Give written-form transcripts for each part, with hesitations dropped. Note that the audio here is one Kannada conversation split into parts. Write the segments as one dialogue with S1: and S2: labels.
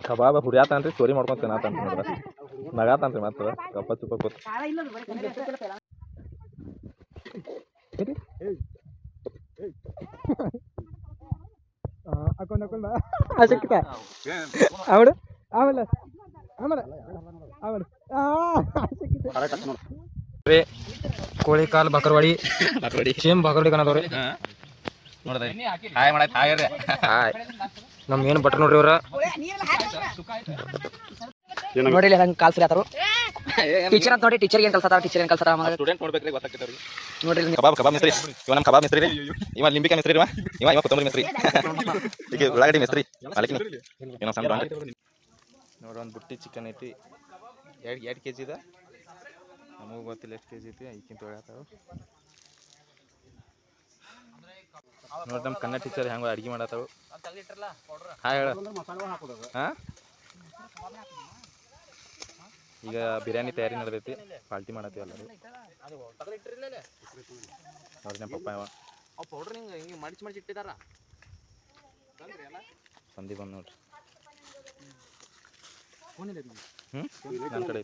S1: ಕಬಾಬ್ ಹುರಿಯಾತಾನ್ರಿ ಚೋರಿ ಮಾಡ್ಕೊಂತ ತಿನ್ನತಾನ್ರಿ ನೋಡ್ರ ನಗಾತಾನ್ರಿ ಮತ್ತೆ ಗಪ್ಪ ಚುಪ್ಪ ಕೂತ್
S2: ಕೋಳಿ ಕಾಲ್ ಬಕರ್ವಾಡಿ ಸೇಮ್ ಬಕರ್ವಾಡಿ ಕಣದವ್ರಿ ನಮ್ ಏನ್ ಬಟ್ರ ನೋಡ್ರಿ ಅವ್ರ
S3: ನೋಡಿ ಹಂಗೆ ಕಾಲ್ ಸುರಿ ಆತಾರು ಟೀಚರ್ ಅಂತ ನೋಡಿ ಟೀಚರ್ ಏನ್ ಕಲ್ಸತಾರ ಟೀಚರ್ ಏನ್ ಕಲ್ಸತಾರ
S1: ಸ್ಟೂಡೆಂಟ್ ನೋಡ್ಬೇಕ್ರಿ ಗೊತ್ತಾಗ್ತೈತಿ
S3: ನೋಡ್ರಿ
S1: ಕಬಾಬ್ ಮಿಸ್ತ್ರಿ ಇವ ನಮ್ಮ ಕಬಾಬ್ ಮಿಸ್ತ್ರಿ ರೀ ಇವ ಲಿಂಬಿಕಾಯಿ ಮಿಸ್ತ್ರಿ ಇವ ಕೊತ್ತಂಬರಿ ಮಿಸ್ತ್ರಿ ಈಗ ಉಳ್ಳಾಗಡ್ಡಿ ಮಿಸ್ತ್ರಿ ಅಲಕಿನ ಏನೋ ಸಣ್ಣ ನೋಡ್ರಿ ಒಂದು ಬುಟ್ಟಿ ಚಿಕನ್ ಐತಿ 2 kg ಇದೆ ನಮಗೂ ಗೊತ್ತಿಲ್ಲ ಎಷ್ಟು kg ಐತಿ ಐಕಿಂತ ತೊಳ್ಯಾತಾವ ನೋಡ್ರಿ ನಮ್ಮ ಕನ್ನಡ ಟೀಚರ್ ಹೆಂಗ ಅಡ್ಗೆ ಮಾಡತ್ತಾವು ಹಾಂ ಹೇಳ ಹಾಂ ಈಗ ಬಿರಿಯಾನಿ ತಯಾರಿ ನಡೆದೈತಿ ಪಾಲ್ಟಿ ಮಾಡತ್ತೀವಿ ಎಲ್ಲರೂ ನೋಡ್ರಿ ನಮ್ಮ ಪಪ್ಪ ಇವ ಸಂದಿ ಬಂದು ನೋಡ್ರಿ ನನ್ನ ಕಡೆ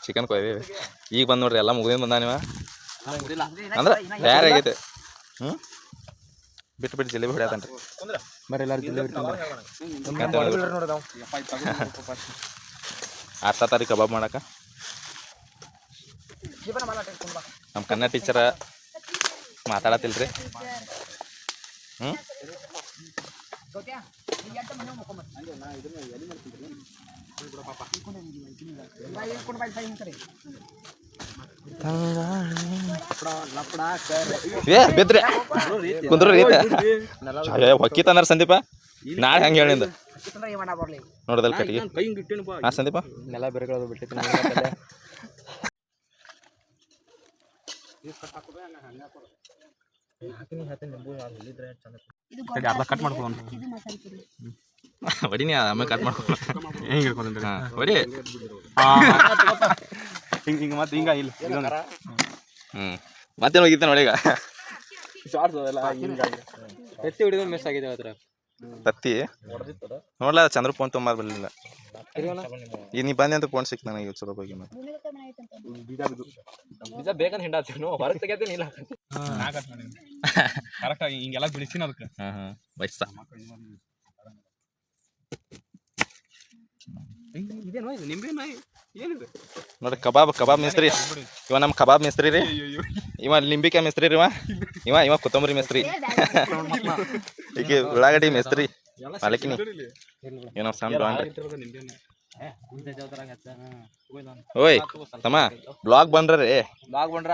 S1: ಚಿಕನ್ ಕೊಯ್ವಿ ಈಗ ಬಂದು ನೋಡ್ರಿ ಎಲ್ಲ ಮುಗಿದ ಬಂದ ನೀವ ಅಂದ್ರೆ ತಯಾರಾಗೈತೆ ಬಿಟ್ಟು ಜಿಲೇಬಿ ಹೊಡ್ಯಾತನ್ರಿ
S2: ಬರ್ರಿ ಎಲ್ಲಾರು ಜಿಲೇಬಿ
S1: ಆರ್ತಾತಾರಿ ಕಬಾಬ್ ಮಾಡಕ ನಮ್ಮ ಕನ್ನಡ ಟೀಚರ ಮಾತಾಡತಿಲ್ರಿ ಬಿದ್ರಿ ಕುಂದ್ರ ಹೊಕ್ಕಿತಂದ್ರ ಸಂದೀಪ ನಾಳೆ ಹಂಗೆ ಹೇಳಿಂದ ನೋಡದಲ್ ಕಟ್ಟಿಗೆ ಹಾ ಸಂದೀಪ
S2: ನೆಲ ಬೆರಗಳು ಬಿಟ್ಟಿತ್ತು
S1: ಕಟ್ ಮಾಡ್ಕೊಂಡು ಹೊಡಿನಿ ಆಮೇಲೆ ಕಟ್ ಮಾಡ್ಕೊಂಡು ಹೆಂಗೆ ಹಿಡ್ಕೊಂಡು ಹಾಂ ಹೊಡಿ ಹಿಂಗೆ ಮತ್ತೆ ಹಿಂಗ ಇಲ್ಲ ಮತ್ತೇನು ಹೋಗಿದ್ದೆ ನೋಡಿ ಈಗ
S2: ಎತ್ತಿ ಹೊಡಿದ ಮಿಸ್ ಆಗಿದೆ ಅದ್ರ
S1: ತತ್ತಿ ನೋಡ್ಲ ಚಂದ್ರ ಫೋನ್ ತೊಂಬ ಬರಲಿಲ್ಲ ಈಗ ನೀ ಬಂದೆ ಅಂತ ಫೋನ್ ಸಿಕ್ ನನಗೆ ಚಲೋ ಹೋಗಿ ಮತ್ತೆ
S2: ಬೀಜ ಬೇಕಂತ ಹಿಂಡಾತೀವಿ ಹೊರಗೆ ತೆಗಿತೀನಿ ಇಲ್ಲ
S4: ಕರೆಕ್ಟ್ ಹಿಂಗೆಲ್ಲ ಬಿಡಿಸಿನ ಅದಕ್ಕೆ
S1: ಹಾಂ ವಯಸ್ಸ
S4: ಇದೇನೋ ಇದು ನಿಂಬೆನೋ ಏನಿದೆ
S1: ನೋಡ್ರಿ ಕಬಾಬ್ ಮಿಸ್ತ್ರಿ ಇವ ನಮ್ಮ ಕಬಾಬ್ ಮಿಸ್ತ್ರಿ ರೀ ಇವ ಲಿಂಬಿಕಾಯಿ ಮಿಸ್ತ್ರಿ ರೀ ಇವ ಕೊತ್ತಂಬರಿ ಮಿಸ್ತ್ರಿ ಈಗ ಉಳ್ಳಾಗಡ್ಡಿ ಮಿಸ್ತ್ರಿ ಅಲಕಿನಿ ಏನೋ ಸಣ್ಣ ಓಯ್ ತಮ್ಮ ಬ್ಲಾಗ್ ಬಂದ್ರಿ
S2: ಬಾಗ್ ಬಂಡ್ರ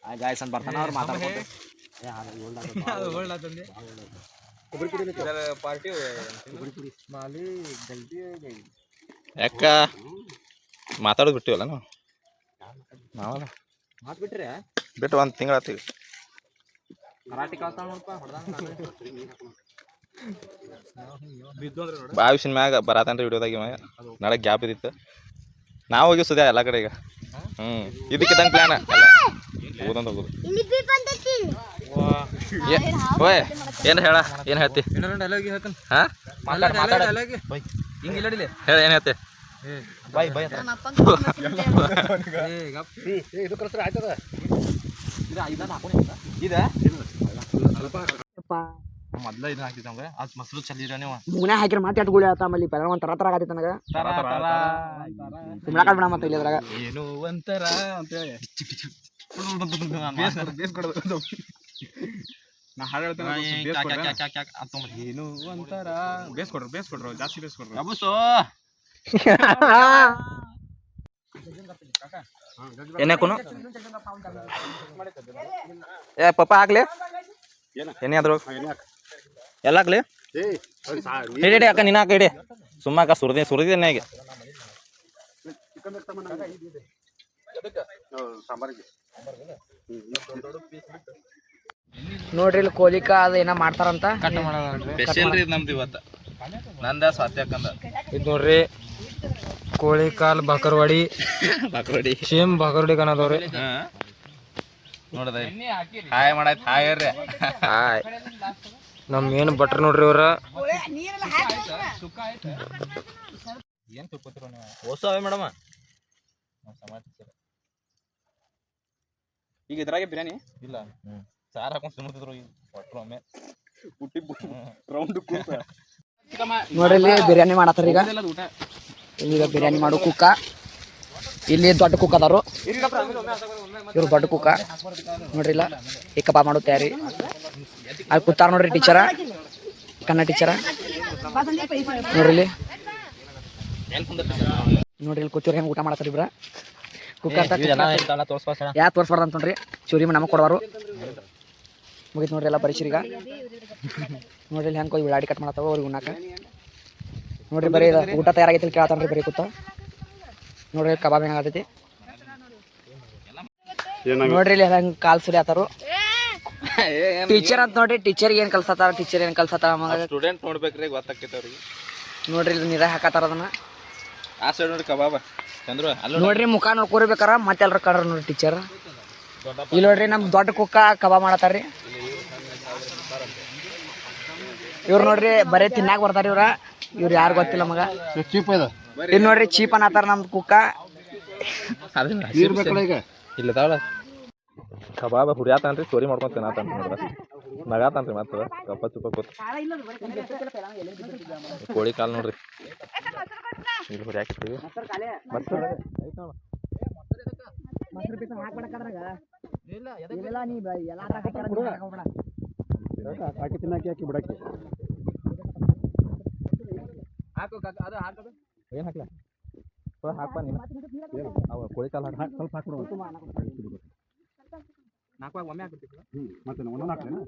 S2: ಗಾಯ್ಸ್ ಅಂತ ಬರ್ತಾನ ಅವ್ರು ಮಾತಾಡ್ಕೊಂಡು
S1: ಯಾಕ ಮಾತಾಡೋದು ಬಿಟ್ಟಿವಲ್ಲ ನಾವಲ್ಲ
S2: ಮಾತ್ಬಿಟ್ರೆ
S1: ಬಿಟ್ಟು ಒಂದು ತಿಂಗಳ ಆತೀವಿ
S2: ಕರಾಟಿ ಕಲ್ತಾನ ನೋಡಪ್ಪ
S1: ಬಾವಿಸಿನ ಮ್ಯಾಗ ಬರತನ್ರಿ ವಿಡಿಯೋದಾಗ ಇವ ನಾಳೆ ಗ್ಯಾಪ್ ಇದಿತ್ತು ನಾವು ಹೋಗಿ ಸುದ್ಯಾ ಎಲ್ಲ ಕಡೆ ಈಗ ಇದಕ್ಕಿದ್ದಂಗೆ ಪ್ಲಾನ್ ಎಲ್ಲ ಹೋಗೋದಂತ ಹೋಗೋದು ಓಯ್ ಏನು ಹೇಳ ಏನು ಹೇಳ್ತಿ ಹಾಂ
S2: ಹಿಂಗಿಲ್ಲ
S1: ಹೇಳ ಏನು ಹೇಳ್ತಿ
S2: ಬಾಯ್ ಬಾಯ್
S4: ಇದು ಕಳ್ಸ್ರೆ ಆಯ್ತದ ಮೊದ್ಲ ಇದನ್ನ ಹಾಕಿದ್ದಂಗ ಅದು ಮೊಸರು ಚಲ್ಲಿರ ನೀವು
S3: ಮುಗ್ನ ಹಾಕಿರ ಮಾತಾಡ್ ಗುಳಿ ಆತ ಆಮೇಲೆ ಪೆರ ಒಂದು ತರ ಆಗತ್ತೆ ನನಗೆ ತಿಮ್ಲಾಕ ಬಿಡ ಮತ್ತೆ ಇಲ್ಲಿ ಅದ್ರಾಗ
S4: ಏನು ಒಂಥರ ಅಂತ ಬೇಸ್ ಕೊಡೋದು ನಾ ಹಾಡು ಹೇಳ್ತೇನೆ ಏನು ಒಂಥರ ಬೇಸ್ ಕೊಡ್ರು ಜಾಸ್ತಿ ಬೇಸ್ ಕೊಡ್ರು
S2: ಅಬುಸೋ
S1: ಏನಾಕುನು ಏ ಪಪ್ಪ ಹಾಕ್ಲಿ ಏನೇ ಆದ್ರು ಎಲ್ಲ ಹಾಕ್ಲಿ ಇಡಿ ಅಕ್ಕ ನೀನು ಹಾಕ ಇಡಿ ಸುಮ್ಮ ಅಕ್ಕ ಸುರಿದಿ ಎಣ್ಣೆಗೆ
S3: ನೋಡ್ರಿ ಇಲ್ಲಿ ಕೋಲಿಕ ಅದು ಏನೋ ಮಾಡ್ತಾರಂತ
S1: ಸ್ಪೆಷಲ್ ರೀ ನಮ್ದು ಇವತ್ತು ನಂದ ಸ್ವಾತ್ಯಕ್ಕಂದ
S2: ಇದು ನೋಡ್ರಿ ಕೋಳಿ ಕಾಲ್ ಬಕರ್ವಾಡಿ
S1: ಬಾಕರವಾಡಿ
S2: ಸೇಮ್ ಬಕರ್ವಾಡಿ ಕಣದವ್ರಿ
S1: ನೋಡದ ಹಾಯ್ ಮಾಡಾಯ್ತು ಹಾಯ್ ರೀ
S2: ಹಾಯ್ ನಮ್ಮ ಏನು ಭಟ್ರು ನೋಡ್ರಿ ಇವ್ರ
S1: ಏನು ತಿಳ್ಕೊತಿರೋ ನೀವು ಹೊಸವೇ ಮೇಡಮ
S4: ಈಗ ಇದ್ರಾಗೆ ಬಿರಿಯಾನಿ
S1: ಇಲ್ಲ ಸಾರು ಹಾಕೊಂಡು ತಿನ್ನುತ್ತಿದ್ರು ಈಗ ಒಟ್ಟರು ಒಮ್ಮೆ
S4: ರೌಂಡ್
S3: ನೋಡ್ರಿ ಇಲ್ಲಿ ಬಿರಿಯಾನಿ ಮಾಡತ್ತಾರ ಈಗ
S4: ಊಟ
S3: ಈಗ ಬಿರಿಯಾನಿ ಮಾಡೋ ಕುಕ್ಕ ಇಲ್ಲಿ ದೊಡ್ಡ ಕುಕ್ ಅದಾರು ಇವ್ರು ದೊಡ್ಡ ಕುಕ್ಕ ನೋಡ್ರಿ ಇಲ್ಲ ಈ ಕಬಾಬ್ ಮಾಡೋ ತಯಾರಿ ಅಲ್ಲಿ ಕೂತಾರ ನೋಡ್ರಿ ಟೀಚರ ಕನ್ನಡ ಟೀಚರ ನೋಡ್ರಿ ಇಲ್ಲಿ ನೋಡ್ರಿ ಇಲ್ಲಿ ಕೂತಿವ್ರಿ ಹೆಂಗೆ ಊಟ ಮಾಡತ್ತಾರ ಇಬ್ರ ಕುಕ್ಕ ಯಾ ತೋರಿಸ್ಬಾರ್ದು ಅಂತ ನೋಡ್ರಿ ಚೂರಿ ನಮಗೆ ಕೊಡವಾರು ಮುಗಿತು ನೋಡ್ರಿ ಎಲ್ಲ ಬರೀಸಿರಿ ಈಗ ನೋಡ್ರಿ ಇಲ್ಲಿ ಹೆಂಗೆ ಉಳ್ಳಾಡಿ ಕಟ್ ಮಾಡತ್ತಾವ ಅವ್ರಿಗೆ ಉಣ್ಣಾಕ ನೋಡ್ರಿ ಬರೀ ಊಟ ತಯಾರಾಗೈತಿ ಕೇಳತ್ತಾನ್ರಿ ಬರೀ ಕೂತ ನೋಡ್ರಿ ಕಬಾಬ್ ಹೆಂಗಾಗತೈತಿ ನೋಡ್ರಿ ಇಲ್ಲಿ ಹೆಂಗೆ ಕಾಲ್ ಸುರಿ ಆತಾರು ಟೀಚರ್ ಅಂತ ನೋಡ್ರಿ ಟೀಚರ್ಗೆ ಏನು ಕಲ್ಸತ್ತಾರ ಟೀಚರ್ ಏನು ಕಲ್ಸತ್ತಾರ
S1: ಸ್ಟೂಡೆಂಟ್ ನೋಡ್ಬೇಕ್ರಿ ಗೊತ್ತಾಕೈತೆ ಅವ್ರಿಗೆ
S3: ನೋಡ್ರಿ ಇಲ್ಲಿ ನೀರ ಹಾಕತ್ತಾರ ಅದನ್ನ
S1: ಆ ಸೈಡ್ ನೋಡಿ ಕಬಾಬ ಚಂದ್ರು ಅಲ್ಲಿ
S3: ನೋಡ್ರಿ ಮುಖ ನೋಡ್ಕೋರ್ಬೇಕಾರ ಮತ್ತೆ ಎಲ್ರ ಕಡ್ರ ನೋಡ್ರಿ ಟೀಚರ್ ಇಲ್ಲಿ ನೋಡ್ರಿ ನಮ್ ದೊಡ್ಡ ಕುಕ್ಕ ಕಬಾಬ್ ಮಾಡತ್ತಾರ್ರಿ ಇವ್ರು ನೋಡ್ರಿ ಬರೀ ತಿನ್ನಾಕ ಬರ್ತಾರ ಇವ್ರು ಯಾರು ಗೊತ್ತಿಲ್ಲ ಮಗ ಇಲ್ಲಿ ನೋಡ್ರಿ ಚೀಪ್ ಅನ್ನತ್ತಾರ ನಮ್ ಕುಕ್ಕ
S1: ಇಲ್ಲ ತಾವಳ ಕಬಾಬ ಹುರಿಯಾತನ್ರಿ ಚೋರಿ ಮಾಡ್ಕೊಂಡು ತಿನ್ನತಾನ್ರಿ ನೋಡ್ರ ನಗಾತಾನ್ರಿ ಮತ್ತೆ ಕಪ್ಪ ಚುಪ್ಪ ಕೂತ್ ಕೋಳಿ ಕಾಲು ನೋಡ್ರಿ ಇಲ್ಲಿ ಹುರಿಯಾಕಿರ್ತೀವಿ
S4: ಹಾಕಿ ತಿನ್ನಾಕಿ ಹಾಕಿ ಬಿಡಕ್ಕೆ
S1: ಏನು ಹಾಕ್ಲ ಹಾಕ್ಪ ನೀನು ಅವ ಕೋಳಿ ಕಾಲು ಹಾಕಿ ಸ್ವಲ್ಪ ಹಾಕ್ಬಿಡು
S4: ನಾಲ್ಕು ಒಮ್ಮೆ ಹಾಕ್ಬಿಡ್ತೀವಿ ಮತ್ತೆ ಒಂದೊಂದು ಹಾಕ್ಲೇನ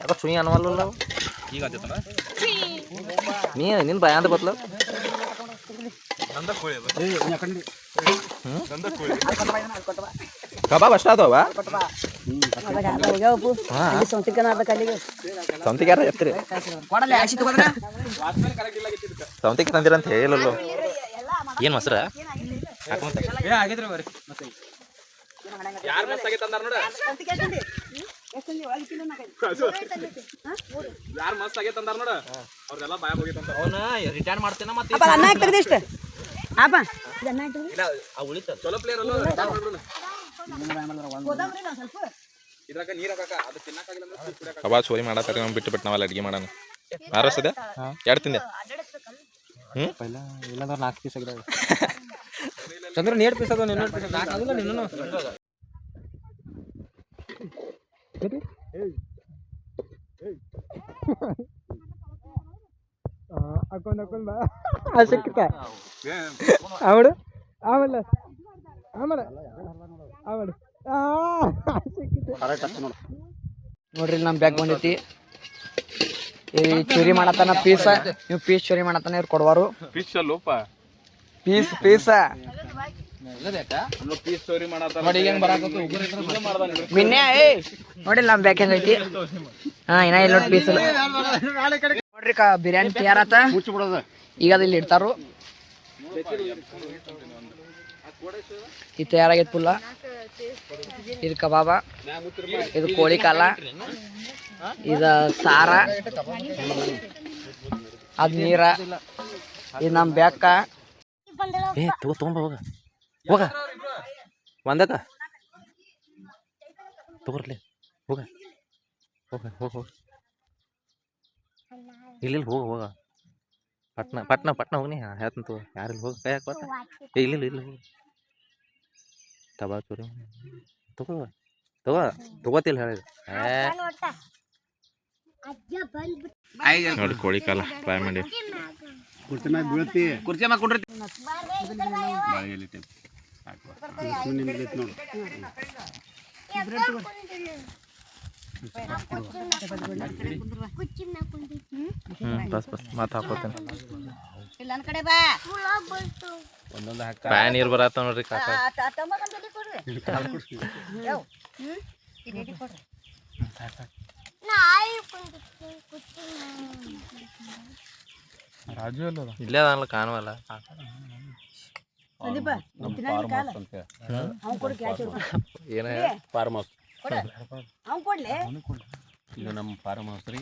S1: ಯಾಕೋ ಚುಯಿ ಅನ್ನವಲ್ಲ ಈಗ ಆತೈತಲ್ಲ ನಿನ್ ಭಯ ಅಂತ ಬತ್ಲ ಕಬಾಬ್ ಅಷ್ಟ ಅದಾವ ಸೌಂತಿಗೆ ಯಾರ ಎತ್ತೀರಿ ಸೌಂತಿಗೆ ತಂದಿರ ಅಂತ ಹೇಳಿಲ್ಲಲ್ಲೋ ಏನು ಮೊಸರ
S4: ಆಗೈತ್ರಿ ಬರ್ರಿ ಯಾರು ಮಸ್ತ್ ಆಗೈತೆ ಅಂದಾರ ನೋಡ ಯಾರು ಮಸ್ತ್ ಆಗೈತೆ ಅಂದಾರ ನೋಡ ಅವ್ರದೆಲ್ಲ ಭಯ ಹೋಗೈತೆ ಅಂತ
S1: ಅವನ ರಿಟರ್ನ್ ಮಾಡ್ತೇನ ಮತ್ತೆ ಉಳಿತ
S4: ಚಲೋ ಪ್ಲೇಯರ್ ಅಲ್ಲ ಇದ್ರಾಗ ನೀರ್ ಹಾಕಾಕ ಅದು ತಿನ್ನಕ್ಕಾಗಿಲ್ಲ ಅಂದ್ರೆ
S1: ಕಬಾಬ್ ಚೋರಿ ಮಾಡತ್ತಾರೆ ನಾವು ಬಿಟ್ಟು ನಾವೆಲ್ಲ ಅಡ್ಗೆ ಮಾಡೋಣ ಆರಸ್ತದೆ ಎರಡು ತಿಂದೆ
S2: ಇಲ್ಲಂದ್ರೆ 4 ಪೀಸ್ ಆಗಿದಾವೆ ಚಂದ್ರ 2 ಪೀಸ್ ಅದ 2 ಪೀಸ್ ಆಗಿಲ್ಲ ನಿನ್ನೂ ಹಾಕೊಂಡ್ ಬಾ ಸಿಕ್ಕಿತ ಆವಡು ಆಮೇಲೆ ಆಮೇಲೆ ಆವಡು
S3: ನೋಡ್ರಿ ನಮ್ ಬ್ಯಾಗ್ ಬಂದೈತಿ ಈ ಚೂರಿ ಮಾಡತ್ತಾನ ಪೀಸ್ ನೀವು ಪೀಸ್ ಚೂರಿ ಮಾಡತ್ತಾನ ಇವ್ರು ಕೊಡುವಾರು
S4: ಫಿಶ್ ಅಲ್ಲೋಪ
S3: ಪೀಸ್ ಪೀಸ
S4: ಪೀಸ್ ಚೋರಿ ಮಾಡತ್ತಾರ
S3: ಮಿನ್ನೆ ನೋಡಿ ನಮ್ ಬ್ಯಾಗ್ ಹೆಂಗೈತಿ ಹಾ ಇನ್ನ ಇಲ್ಲ ನೋಡಿ ಪೀಸ್ ನೋಡ್ರಿ ಬಿರಿಯಾನಿ ತಯಾರಾತ ಈಗ ಅದು ಇಲ್ಲಿ ಇಡ್ತಾರು ಇದು ತಯಾರಾಗೈತಿ ಪುಲ್ಲ ಇದು ಕಬಾಬ ಇದು ಕೋಳಿ ಕಾಲ ಇದು ಸಾರ ಅದು ನೀರ ಇದು ನಮ್ಮ ಬ್ಯಾಕ್ಕ
S1: ಏ ತಗೊಂಬ ಹೋಗ ಹೋಗ ಒಂದಕ್ಕ ತಗೋರ್ಲಿ ಹೋಗ ಹೋಗ ಹೋಗ ಹೋಗ ಇಲ್ಲಿ ಹೋಗ ಹೋಗ ಪಟ್ನ ಪಟ್ನ ಪಟ್ನ ಹೋಗ್ನಿ ಹೇಳ್ತೀನಿ ತಗೋ ಯಾರಿಲ್ಲ ಹೋಗ ಕೈ ಹಾಕಿ ಪಟ್ನ ಇಲ್ಲ ಇಲ್ಲ ಹೋಗ ಕಬಾಬ್ ಚೂರಿ ತಗೋ ತಗೋ ತಗೋತಿಲ್ಲ ಹೇಳಿದ ನೋಡಿ ಕೋಳಿ ಕಾಲ ಫ್ರೈ ಮಾಡಿ
S4: ಕುರ್ಚಿ ಮ್ಯಾಗ ಬೀಳ್ತಿ ಕುರ್ಚಿ ಮ್ಯಾಗ ಕುಂಡ್ರಿ
S1: ಬಸ್ ಬಸ್ ಮಾತು ಹಾಕೋತೇನೆ ನೀರು ಬರತ್ತ ನೋಡ್ರಿ ಕಾಕ
S4: ರಾಜು ಅಲ್ಲ
S1: ಇಲ್ಲೇ ಅದಲ್ಲ ಕಾಣುವಲ್ಲ ಏನ
S2: ಫಾರ್ಮ್ ಹೌಸ್
S5: ಕೊಡ್ಲಿ
S2: ಇದು ನಮ್ಮ ಫಾರ್ಮ್ ಹೌಸ್ ರೀ.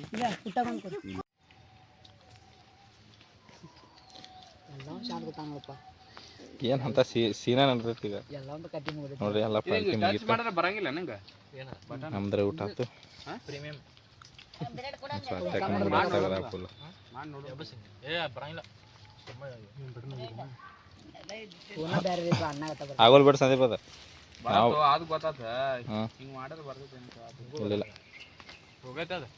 S1: ಏನ್ ಅಂತ ಸೀನಾ ನಡ್ದೈತಿ ಈಗ
S3: ಎಲ್ಲ ಒಂದು ಕಟ್ಟಿ ಮುಗಿದ
S1: ನೋಡ್ರಿ ಎಲ್ಲ ಪಾರ್ಟಿ ಮುಗೀತು
S4: ಮಾಡಿದ್ರೆ ಬರಂಗಿಲ್ಲ ನಂಗೆ
S1: ನಮ್ದ್ರೆ ಊಟ ಆಯ್ತು
S2: ಪ್ರೀಮಿಯಂ
S1: ಫುಲ್
S4: ಮಾಡಿ ನೋಡು
S3: ಬೇರೆ ಅನ್ನ
S1: ಆಗೋಲ್ ಬಿಡ ಸಂದೀಪ್ ಅದ
S4: ಅದು ಗೊತ್ತಾತ
S1: ಹಾಂ
S4: ಹಿಂಗೆ ಮಾಡಿದ್ರೆ ಬರ್ತೈತೆ
S1: ಇಲ್ಲ
S4: ಹೋಗೈತೆ ಅದು